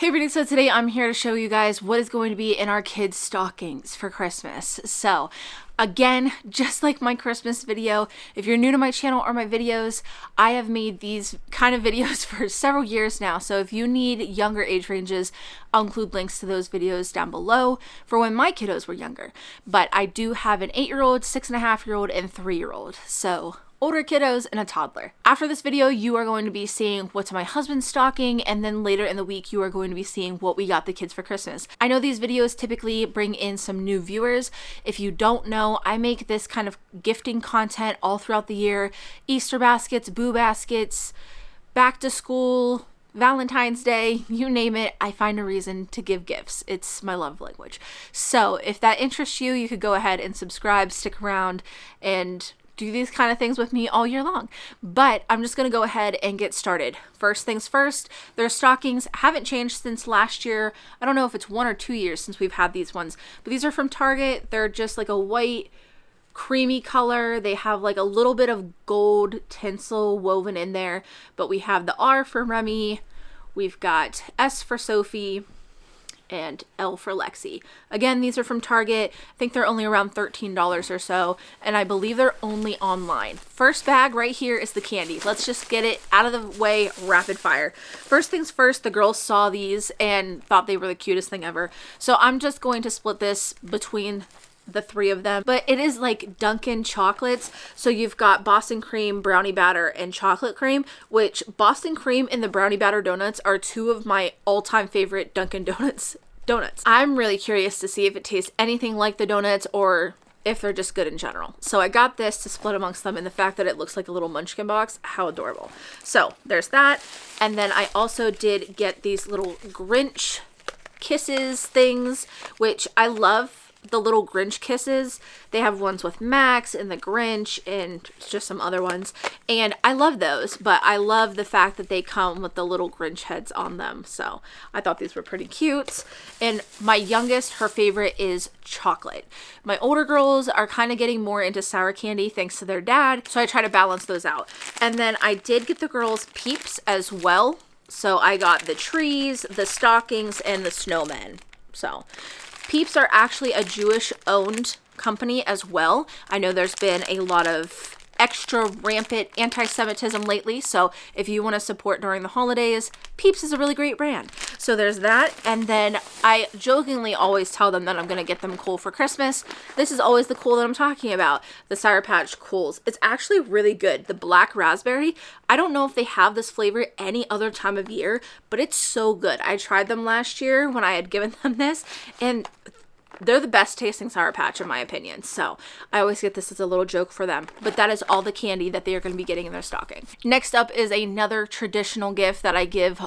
Hey everybody, so today I'm here to show you guys what is going to be in our kids' stockings for Christmas. So again, just like my Christmas video, if you're new to my channel or my videos, I have made these kind of videos for several years now. So if you need younger age ranges, I'll include links to those videos down below for when my kiddos were younger. But I do have an 8-year-old, 6.5-year-old, and 3-year-old. So older kiddos and a toddler. After this video, you are going to be seeing what's my husband's stocking, and then later in the week, you are going to be seeing what we got the kids for Christmas. I know these videos typically bring in some new viewers. If you don't know, I make this kind of gifting content all throughout the year. Easter baskets, boo baskets, back to school, Valentine's Day, you name it, I find a reason to give gifts. It's my love language. So if that interests you, you could go ahead and subscribe, stick around, and do these kind of things with me all year long. But I'm just going to go ahead and get started. First things first, their stockings haven't changed since last year. I don't know if it's 1 or 2 years since we've had these ones, but these are from Target. They're just like a white creamy color. They have like a little bit of gold tinsel woven in there, but we have the R for Remy, we've got S for Sophie, and L for Lexi. Again, these are from Target. I think they're only around $13 or so, and I believe they're only online. First bag right here is the candy. Let's just get it out of the way rapid fire. First things first, the girls saw these and thought they were the cutest thing ever. So I'm just going to split this between the 3 of them, but it is like Dunkin chocolates. So you've got Boston cream, brownie batter, and chocolate cream, which Boston cream and the brownie batter donuts are 2 of my all-time favorite Dunkin donuts. I'm really curious to see if it tastes anything like the donuts or if they're just good in general. So I got this to split amongst them, and the fact that it looks like a little munchkin box, how adorable. So there's that. And then I also did get these little Grinch kisses things, which I love. The little Grinch kisses. They have ones with Max and the Grinch and just some other ones, and I love those, but I love the fact that they come with the little Grinch heads on them. So I thought these were pretty cute. And my youngest, her favorite is chocolate. My older girls are kind of getting more into sour candy thanks to their dad, so I try to balance those out. And then I did get the girls Peeps as well. So I got the trees, the stockings, and the snowmen. So Peeps are actually a Jewish-owned company as well. I know there's been a lot of extra rampant anti-Semitism lately, so if you want to support during the holidays, Peeps is a really great brand. So there's that, and then I jokingly always tell them that I'm going to get them coal for Christmas. This is always the coal that I'm talking about, the Sour Patch Cools. It's actually really good. The black raspberry, I don't know if they have this flavor any other time of year, but it's so good. I tried them last year when I had given them this, and they're the best tasting Sour Patch in my opinion. So I always get this as a little joke for them, but that is all the candy that they are going to be getting in their stocking. Next up is another traditional gift that I give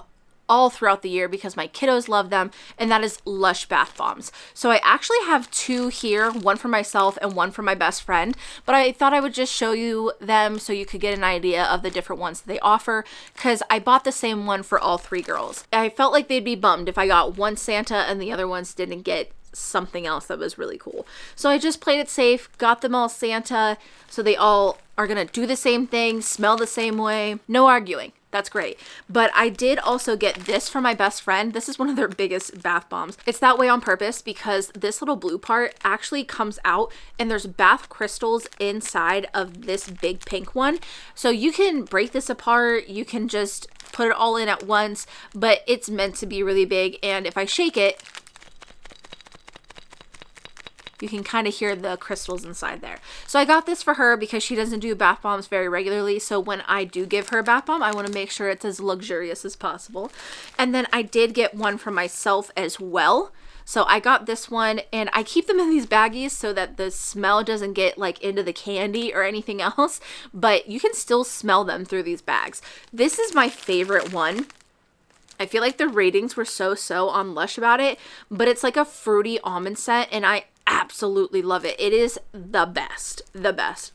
all throughout the year because my kiddos love them, and that is Lush bath bombs. So I actually have 2 here, one for myself and one for my best friend, but I thought I would just show you them so you could get an idea of the different ones that they offer, because I bought the same one for all 3 girls. I felt like they'd be bummed if I got one Santa and the other ones didn't get something else that was really cool. So I just played it safe, got them all Santa, so they all are gonna do the same thing, smell the same way, no arguing. That's great. But I did also get this for my best friend. This is one of their biggest bath bombs. It's that way on purpose because this little blue part actually comes out and there's bath crystals inside of this big pink one. So you can break this apart, you can just put it all in at once, but it's meant to be really big, and if I shake it, you can kind of hear the crystals inside there. So I got this for her because she doesn't do bath bombs very regularly. So when I do give her a bath bomb, I want to make sure it's as luxurious as possible. And then I did get one for myself as well. So I got this one, and I keep them in these baggies so that the smell doesn't get like into the candy or anything else, but you can still smell them through these bags. This is my favorite one. I feel like the ratings were so on Lush about it, but it's like a fruity almond scent, and I absolutely love it. It is the best.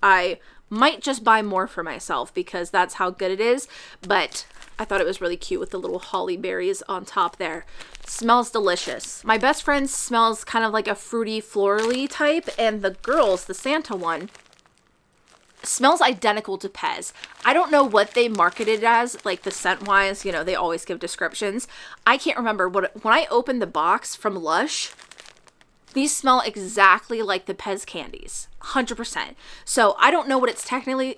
I might just buy more for myself because that's how good it is, but I thought it was really cute with the little holly berries on top there. Smells delicious. My best friend smells kind of like a fruity florally type, and the girls, the Santa one, smells identical to Pez. I don't know what they marketed it as, like the scent wise, you know, they always give descriptions. I can't remember when I opened the box from Lush, these smell exactly like the Pez candies, 100%. So I don't know what it's technically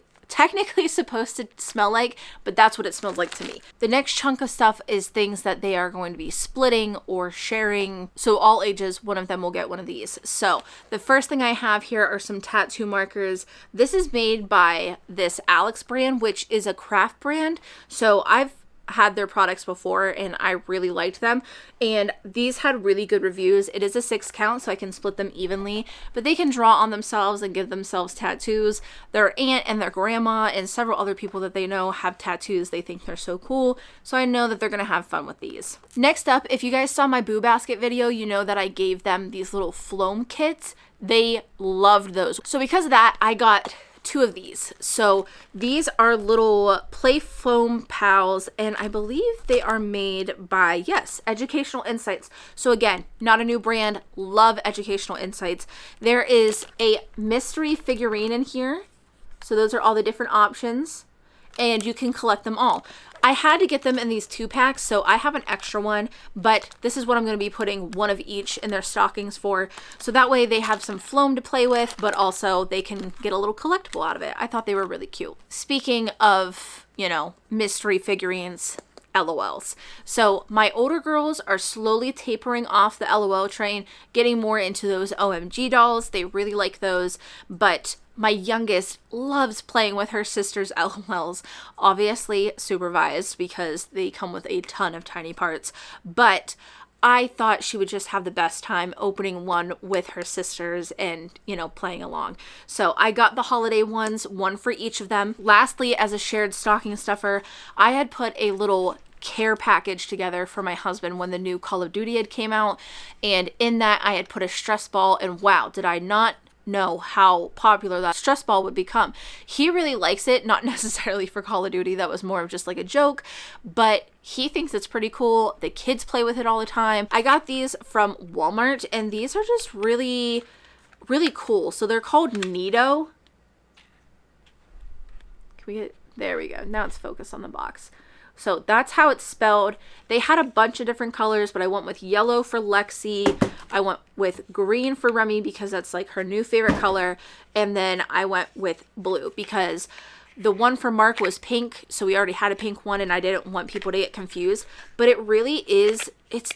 supposed to smell like, but that's what it smells like to me. The next chunk of stuff is things that they are going to be splitting or sharing. So all ages, one of them will get one of these. So the first thing I have here are some tattoo markers. This is made by this Alex brand, which is a craft brand. So I've had their products before and I really liked them, and these had really good reviews. It is a 6 count, so I can split them evenly, but they can draw on themselves and give themselves tattoos. Their aunt and their grandma and several other people that they know have tattoos. They think they're so cool, so I know that they're gonna have fun with these. Next up, if you guys saw my Boo Basket video, you know that I gave them these little Floam kits. They loved those. So because of that, I got 2 of these. So these are little Playfloam Pals, and I believe they are made by, yes, Educational Insights. So again, not a new brand, love Educational Insights. There is a mystery figurine in here. So those are all the different options, and you can collect them all. I had to get them in these 2-packs, so I have an extra one, but this is what I'm going to be putting one of each in their stockings for, so that way they have some foam to play with, but also they can get a little collectible out of it. I thought they were really cute. Speaking of, you know, mystery figurines, LOLs. So my older girls are slowly tapering off the LOL train, getting more into those OMG dolls. They really like those, but my youngest loves playing with her sister's LOLs, obviously supervised because they come with a ton of tiny parts, but I thought she would just have the best time opening one with her sisters and, you know, playing along. So I got the holiday ones, one for each of them. Lastly, as a shared stocking stuffer, I had put a little care package together for my husband when the new Call of Duty had came out, and in that I had put a stress ball, and wow, did I not know how popular that stress ball would become. He really likes it, not necessarily for Call of Duty, that was more of just like a joke, but he thinks it's pretty cool. The kids play with it all the time. I got these from Walmart, and these are just really, really cool. So they're called Nee Dough. Can we get, there we go. Now it's focused on the box. So that's how it's spelled. They had a bunch of different colors, but I went with yellow for Lexi. I went with green for Remy because that's like her new favorite color. And then I went with blue because the one for Mark was pink. So we already had a pink one and I didn't want people to get confused. But it really is, it's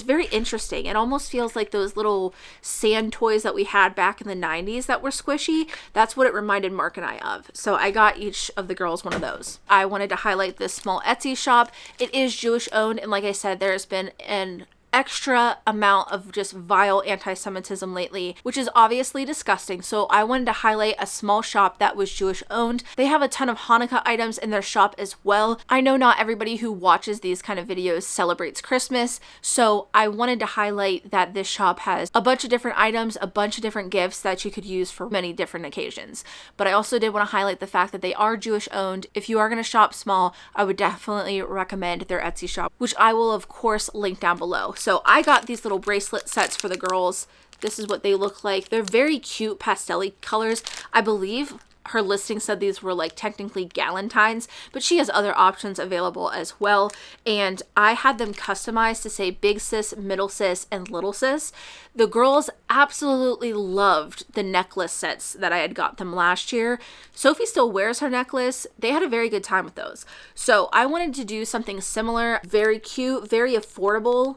very interesting. It almost feels like those little sand toys that we had back in the 90s that were squishy. That's what it reminded Mark and I of. So I got each of the girls one of those. I wanted to highlight this small Etsy shop. It is Jewish owned, and like I said, there's been an extra amount of just vile anti-Semitism lately, which is obviously disgusting. So I wanted to highlight a small shop that was Jewish owned. They have a ton of Hanukkah items in their shop as well. I know not everybody who watches these kind of videos celebrates Christmas, so I wanted to highlight that this shop has a bunch of different items, a bunch of different gifts that you could use for many different occasions. But I also did want to highlight the fact that they are Jewish owned. If you are going to shop small, I would definitely recommend their Etsy shop, which I will of course link down below. So I got these little bracelet sets for the girls. This is what they look like. They're very cute pastel-y colors. I believe her listing said these were like technically galantines, but she has other options available as well. And I had them customized to say big sis, middle sis, and little sis. The girls absolutely loved the necklace sets that I had got them last year. Sophie still wears her necklace. They had a very good time with those. So I wanted to do something similar, very cute, very affordable.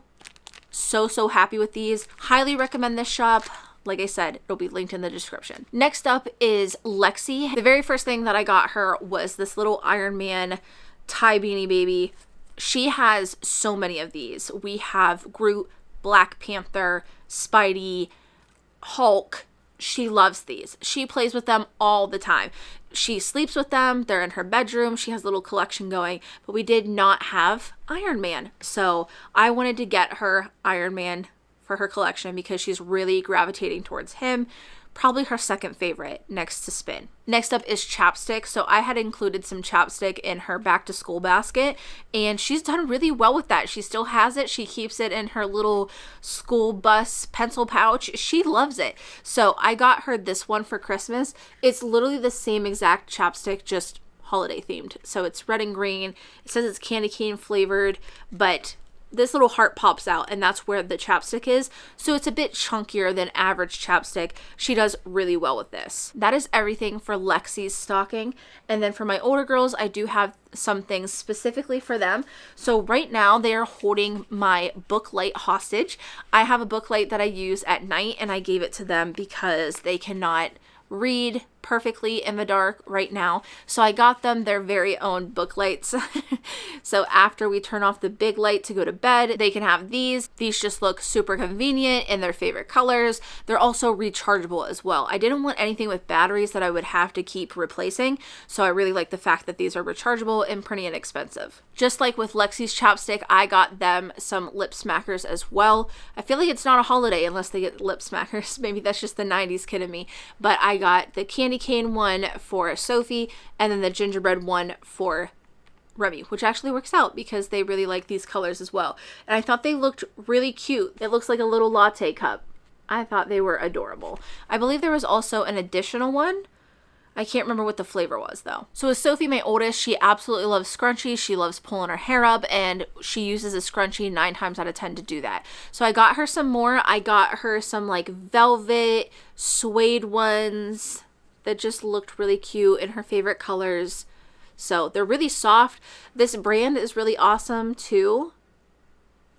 So happy with these. Highly recommend this shop. Like I said, it'll be linked in the description. Next up is Lexi. The very first thing that I got her was this little Iron Man tie beanie baby. She has so many of these. We have Groot, Black Panther, Spidey, Hulk. She loves these. She plays with them all the time. She sleeps with them. They're in her bedroom. She has a little collection going, but we did not have Iron Man. So I wanted to get her Iron Man for her collection because she's really gravitating towards him. Probably her second favorite next to Spin. Next up is chapstick. So I had included some chapstick in her back to school basket and she's done really well with that. She still has it. She keeps it in her little school bus pencil pouch. She loves it. So I got her this one for Christmas. It's literally the same exact chapstick, just holiday themed. So it's red and green. It says it's candy cane flavored, but this little heart pops out and that's where the chapstick is. So it's a bit chunkier than average chapstick. She does really well with this. That is everything for Lexi's stocking. And then for my older girls, I do have some things specifically for them. So right now they are holding my book light hostage. I have a book light that I use at night and I gave it to them because they cannot read perfectly in the dark right now. So I got them their very own book lights. So after we turn off the big light to go to bed, they can have these. These just look super convenient in their favorite colors. They're also rechargeable as well. I didn't want anything with batteries that I would have to keep replacing. So I really like the fact that these are rechargeable and pretty inexpensive. Just like with Lexi's chapstick, I got them some Lipsmackers as well. I feel like it's not a holiday unless they get Lipsmackers. Maybe that's just the 90s kid in me. But I got the candy cane one for Sophie and then the gingerbread one for Remy, which actually works out because they really like these colors as well. And I thought they looked really cute. It looks like a little latte cup. I thought they were adorable. I believe there was also an additional one. I can't remember what the flavor was though. So with Sophie, my oldest, she absolutely loves scrunchies. She loves pulling her hair up and she uses a scrunchie 9 times out of 10 to do that. So I got her some more. I got her some like velvet suede ones that just looked really cute in her favorite colors. So they're really soft. This brand is really awesome too.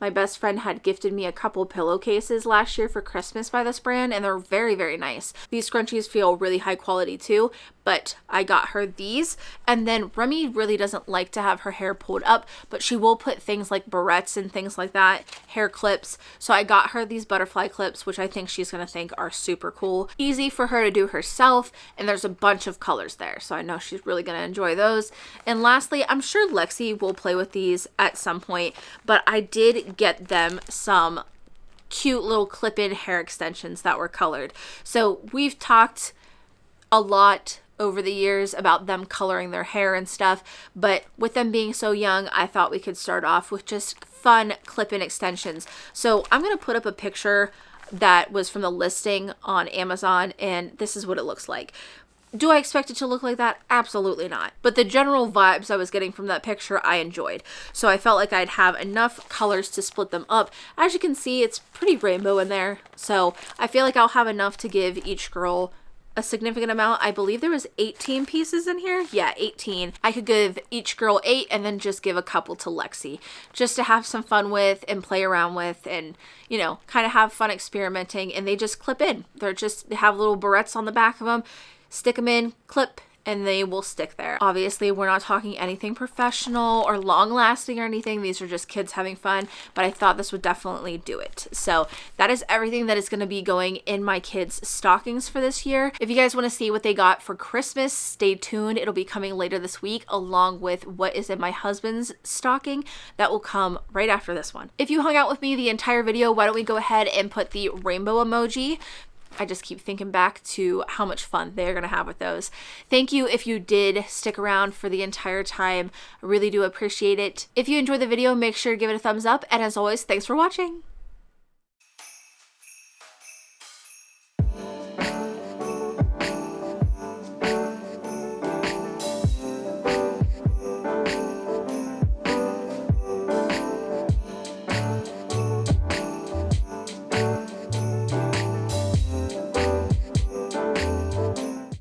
My best friend had gifted me a couple pillowcases last year for Christmas by this brand, and they're very, very nice. These scrunchies feel really high quality too, but I got her these. And then Remy really doesn't like to have her hair pulled up, but she will put things like barrettes and things like that, hair clips. So I got her these butterfly clips, which I think she's gonna think are super cool. Easy for her to do herself, and there's a bunch of colors there, so I know she's really gonna enjoy those. And lastly, I'm sure Lexi will play with these at some point, but I did get them some cute little clip-in hair extensions that were colored. So we've talked a lot over the years about them coloring their hair and stuff, but with them being so young, I thought we could start off with just fun clip-in extensions. So I'm gonna put up a picture that was from the listing on Amazon, and this is what it looks like. Do I expect it to look like that? Absolutely not. But the general vibes I was getting from that picture, I enjoyed. So I felt like I'd have enough colors to split them up. As you can see, it's pretty rainbow in there. So I feel like I'll have enough to give each girl a significant amount. I believe there was 18 pieces in here. Yeah, 18. I could give each girl 8 and then just give a couple to Lexi just to have some fun with and play around with and, you know, kind of have fun experimenting. And they just clip in. They have little barrettes on the back of them. Stick them in, clip, and they will stick there. Obviously, we're not talking anything professional or long lasting or anything. These are just kids having fun, but I thought this would definitely do it. So that is everything that is going to be going in my kids' stockings for this year. If you guys want to see what they got for Christmas, stay tuned. It'll be coming later this week along with what is in my husband's stocking. That will come right after this one. If you hung out with me the entire video, why don't we go ahead and put the rainbow emoji. I just keep thinking back to how much fun they're going to have with those. Thank you if you did stick around for the entire time. I really do appreciate it. If you enjoyed the video, make sure to give it a thumbs up. And as always, thanks for watching.